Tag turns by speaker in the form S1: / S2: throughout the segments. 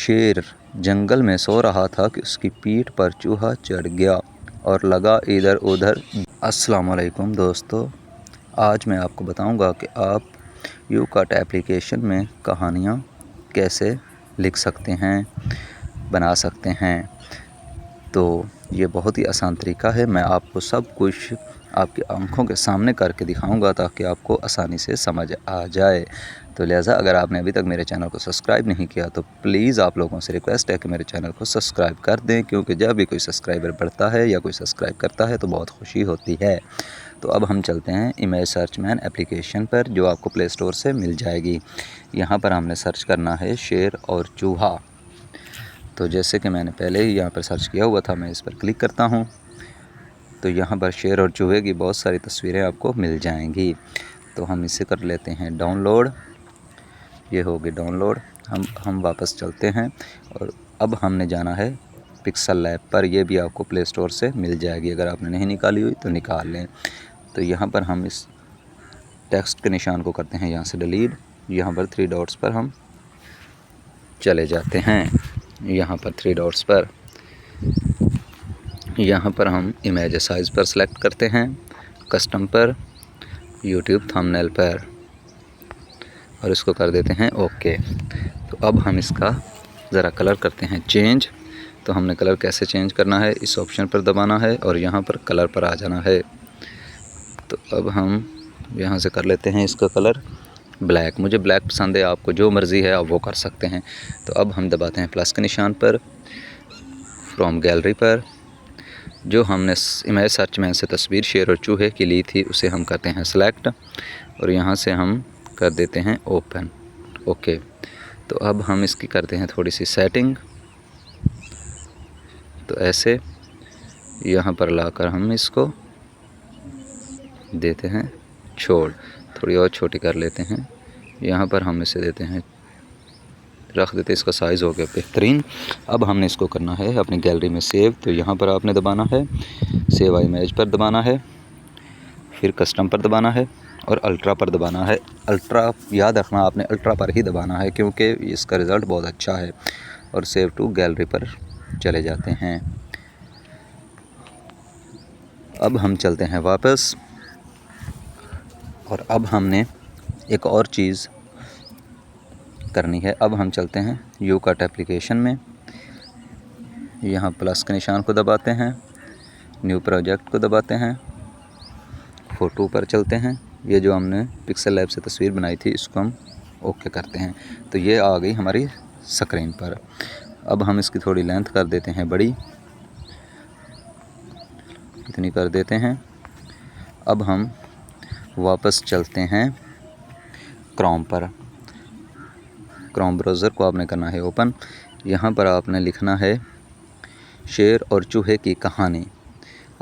S1: शेर जंगल में सो रहा था कि उसकी पीठ पर चूहा चढ़ गया और लगा इधर उधर। अस्सलाम वालेकुम दोस्तों, आज मैं आपको बताऊंगा कि आप यूकट एप्लीकेशन में कहानियाँ कैसे लिख सकते हैं, बना सकते हैं। तो ये बहुत ही आसान तरीका है। मैं आपको सब कुछ आपकी आंखों के सामने करके दिखाऊंगा ताकि आपको आसानी से समझ आ जाए। तो लिहाजा अगर आपने अभी तक मेरे चैनल को सब्सक्राइब नहीं किया तो प्लीज़ आप लोगों से रिक्वेस्ट है कि मेरे चैनल को सब्सक्राइब कर दें, क्योंकि जब भी कोई सब्सक्राइबर बढ़ता है या कोई सब्सक्राइब करता है तो बहुत खुशी होती है। तो अब हम चलते हैं इमेज सर्च मैन एप्लीकेशन पर, जो आपको प्ले स्टोर से मिल जाएगी। यहाँ पर हमने सर्च करना है शेर और चूहा। तो जैसे कि मैंने पहले ही यहाँ पर सर्च किया हुआ था, मैं इस पर क्लिक करता हूँ तो यहाँ पर शेर और चूहे की बहुत सारी तस्वीरें आपको मिल जाएंगी। तो हम इसे कर लेते हैं डाउनलोड। ये होगी डाउनलोड। हम वापस चलते हैं और अब हमने जाना है पिक्सल लैब पर। यह भी आपको प्ले स्टोर से मिल जाएगी, अगर आपने नहीं निकाली हुई तो निकाल लें। तो यहाँ पर हम इस टेक्स्ट के निशान को करते हैं यहाँ से डिलीट। यहाँ पर 3 डॉट्स पर हम चले जाते हैं। यहाँ पर 3 डॉट्स पर, यहाँ पर हम इमेज साइज़ पर सेलेक्ट करते हैं, कस्टम पर, यूट्यूब थंबनेल पर, और इसको कर देते हैं ओके। तो अब हम इसका ज़रा कलर करते हैं चेंज। तो हमने कलर कैसे चेंज करना है, इस ऑप्शन पर दबाना है और यहाँ पर कलर पर आ जाना है। तो अब हम यहाँ से कर लेते हैं इसका कलर ब्लैक। मुझे ब्लैक पसंद है, आपको जो मर्ज़ी है आप वो कर सकते हैं। तो अब हम दबाते हैं प्लस के निशान पर, फ्रॉम गैलरी पर। जो हमने इमेज सर्च मैन से तस्वीर शेर और चूहे की ली थी उसे हम करते हैं सेलेक्ट और यहाँ से हम कर देते हैं ओपन, ओके। तो अब हम इसकी करते हैं थोड़ी सी सेटिंग। तो ऐसे यहाँ पर लाकर हम इसको देते हैं छोड़, थोड़ी और छोटी कर लेते हैं। यहाँ पर हम इसे देते हैं, रख देते हैं, इसका साइज़ हो गया बेहतरीन। अब हमने इसको करना है अपनी गैलरी में सेव। तो यहाँ पर आपने दबाना है, सेव इमेज पर दबाना है, फिर कस्टम पर दबाना है और अल्ट्रा पर दबाना है। अल्ट्रा याद रखना, आपने अल्ट्रा पर ही दबाना है क्योंकि इसका रिज़ल्ट बहुत अच्छा है। और सेव टू गैलरी पर चले जाते हैं। अब हम चलते हैं वापस और अब हमने एक और चीज़ करनी है। अब हम चलते हैं यूकट एप्लीकेशन में। यहाँ प्लस के निशान को दबाते हैं, न्यू प्रोजेक्ट को दबाते हैं, फ़ोटो पर चलते हैं। ये जो हमने पिक्सल लैब से तस्वीर बनाई थी इसको हम ओके करते हैं। तो ये आ गई हमारी स्क्रीन पर। अब हम इसकी थोड़ी लेंथ कर देते हैं बड़ी, इतनी कर देते हैं। अब हम वापस चलते हैं क्रोम पर। क्रोम ब्राउज़र को आपने करना है ओपन। यहाँ पर आपने लिखना है शेर और चूहे की कहानी।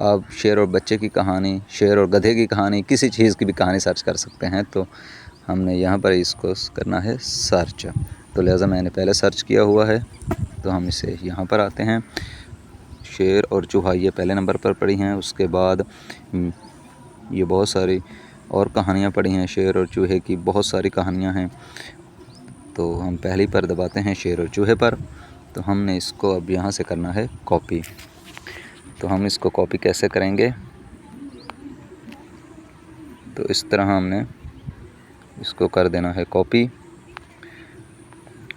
S1: आप शेर और बच्चे की कहानी, शेर और गधे की कहानी, किसी चीज़ की भी कहानी सर्च कर सकते हैं। तो हमने यहाँ पर इसको करना है सर्च। तो लिहाजा मैंने पहले सर्च किया हुआ है तो हम इसे यहाँ पर आते हैं। शेर और चूहा ये पहले नंबर पर पड़ी हैं। उसके बाद ये बहुत सारी और कहानियाँ पड़ी हैं, शेर और चूहे की बहुत सारी कहानियाँ हैं। तो हम पहली पर दबाते हैं शेर और चूहे पर। तो हमने इसको अब यहाँ से करना है कॉपी। तो हम इसको कॉपी कैसे करेंगे, तो इस तरह हमने इसको कर देना है कॉपी।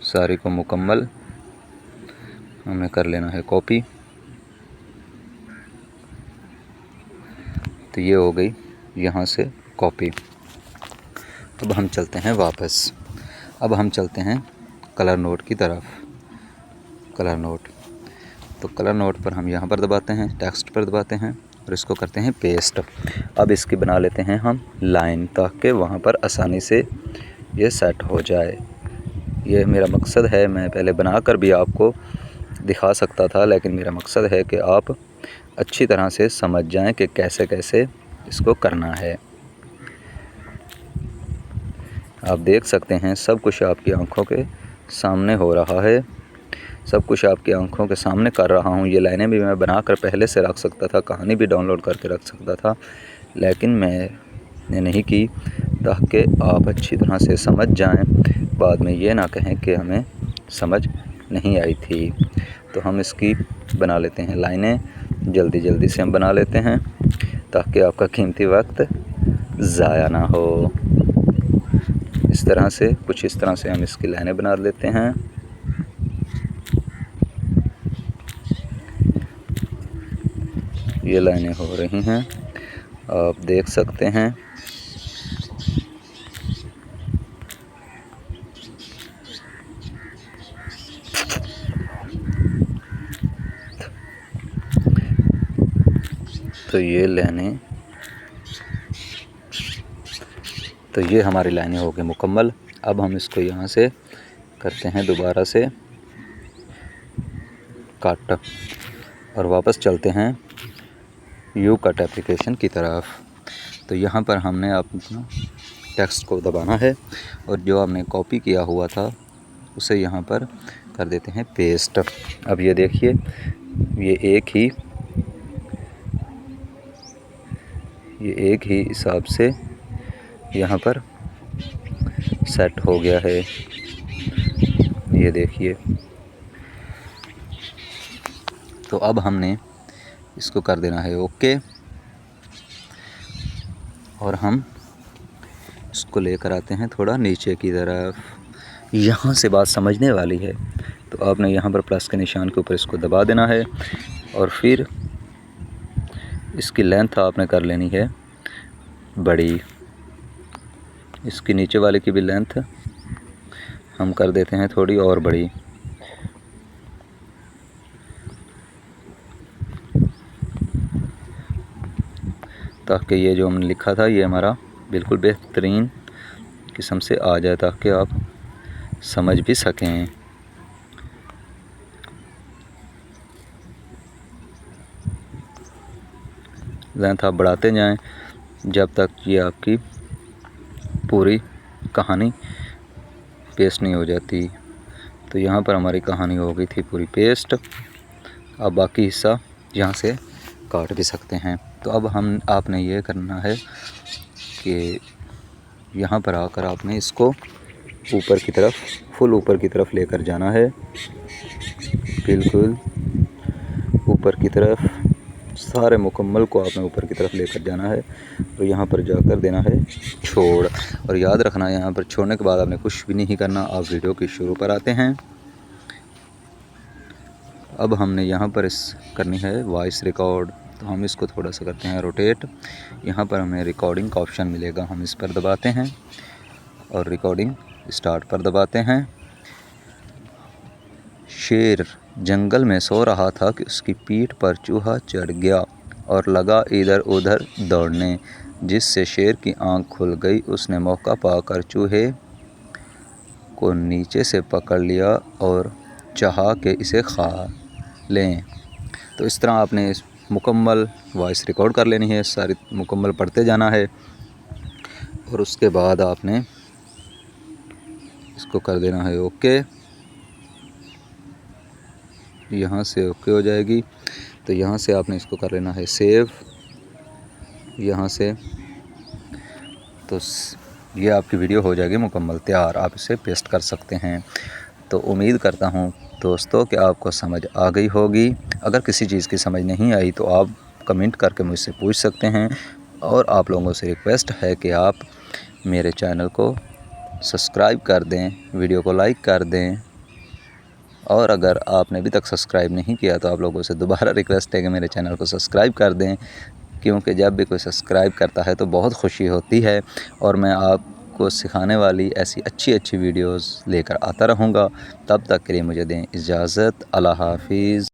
S1: सारी को मुकम्मल हमें कर लेना है कॉपी। तो ये हो गई यहाँ से कॉपी। अब हम चलते हैं वापस। अब हम चलते हैं कलर नोट की तरफ। कलर नोट, तो कलर नोट पर हम यहाँ पर दबाते हैं, टेक्स्ट पर दबाते हैं और इसको करते हैं पेस्ट। अब इसकी बना लेते हैं हम लाइन, ताकि वहाँ पर आसानी से ये सेट हो जाए। ये मेरा मकसद है, मैं पहले बनाकर भी आपको दिखा सकता था, लेकिन मेरा मकसद है कि आप अच्छी तरह से समझ जाएं कि कैसे कैसे इसको करना है। आप देख सकते हैं सब कुछ आपकी आंखों के सामने हो रहा है, सब कुछ आपकी आंखों के सामने कर रहा हूँ। ये लाइनें भी मैं बनाकर पहले से रख सकता था, कहानी भी डाउनलोड करके रख सकता था, लेकिन मैंने नहीं की ताकि आप अच्छी तरह से समझ जाएं, बाद में ये ना कहें कि हमें समझ नहीं आई थी। तो हम इसकी बना लेते हैं लाइनें, जल्दी से हम बना लेते हैं ताकि आपका कीमती वक्त ज़ाया ना हो। इस तरह से हम इसकी लाइनें बना लेते हैं। ये लाइनें हो रही हैं, आप देख सकते हैं। तो ये हमारी लाइनें हो गई मुकम्मल। अब हम इसको यहाँ से करते हैं दोबारा से कट और वापस चलते हैं यू कट एप्लीकेशन की तरफ। तो यहाँ पर हमने अपना टेक्स्ट को दबाना है और जो हमने कॉपी किया हुआ था उसे यहाँ पर कर देते हैं पेस्ट। अब ये देखिए, ये एक ही हिसाब से यहाँ पर सेट हो गया है। ये देखिए, तो अब हमने इसको कर देना है ओके, और हम इसको लेकर आते हैं थोड़ा नीचे की तरफ। यहाँ से बात समझने वाली है। तो आपने यहाँ पर प्लस के निशान के ऊपर इसको दबा देना है और फिर इसकी लेंथ आपने कर लेनी है बड़ी। इसकी नीचे वाले की भी लेंथ हम कर देते हैं थोड़ी और बड़ी। ताकि ये जो हमने लिखा था ये हमारा बिल्कुल बेहतरीन किस्म से आ जाए, ताकि आप समझ भी सकें। लेंथ आप बढ़ाते जाएं जब तक ये आपकी पूरी कहानी पेस्ट नहीं हो जाती। तो यहाँ पर हमारी कहानी हो गई थी पूरी पेस्ट। अब बाकी हिस्सा यहाँ से काट भी सकते हैं। तो अब आपने ये करना है कि यहाँ पर आकर आपने इसको ऊपर की तरफ, फुल ऊपर की तरफ लेकर जाना है, बिल्कुल ऊपर की तरफ। सारे मुकम्मल को आपने ऊपर की तरफ लेकर जाना है। तो यहाँ पर जाकर देना है छोड़। और याद रखना, यहाँ पर छोड़ने के बाद आपने कुछ भी नहीं करना। आप वीडियो की शुरू पर आते हैं। अब हमने यहाँ पर करनी है वॉइस रिकॉर्ड। तो हम इसको थोड़ा सा करते हैं रोटेट। यहाँ पर हमें रिकॉर्डिंग का ऑप्शन मिलेगा, हम इस पर दबाते हैं और रिकॉर्डिंग स्टार्ट पर दबाते हैं। शेर जंगल में सो रहा था कि उसकी पीठ पर चूहा चढ़ गया और लगा इधर उधर दौड़ने, जिससे शेर की आंख खुल गई। उसने मौका पाकर चूहे को नीचे से पकड़ लिया और चाहा कि इसे खा लें। तो इस तरह आपने इस मुकम्मल वॉइस रिकॉर्ड कर लेनी है, सारी मुकम्मल पढ़ते जाना है और उसके बाद आपने इसको कर देना है ओके। यहाँ से ओके हो जाएगी। तो यहाँ से आपने इसको कर लेना है सेव। यहाँ से तो ये आपकी वीडियो हो जाएगी मुकम्मल तैयार, आप इसे पेस्ट कर सकते हैं। तो उम्मीद करता हूँ दोस्तों कि आपको समझ आ गई होगी। अगर किसी चीज़ की समझ नहीं आई तो आप कमेंट करके मुझसे पूछ सकते हैं। और आप लोगों से रिक्वेस्ट है कि आप मेरे चैनल को सब्सक्राइब कर दें, वीडियो को लाइक कर दें। और अगर आपने अभी तक सब्सक्राइब नहीं किया तो आप लोगों से दोबारा रिक्वेस्ट है कि मेरे चैनल को सब्सक्राइब कर दें, क्योंकि जब भी कोई सब्सक्राइब करता है तो बहुत खुशी होती है। और मैं आपको सिखाने वाली ऐसी अच्छी वीडियोस लेकर आता रहूँगा। तब तक के लिए मुझे दें इजाज़त। अल्लाह हाफिज़।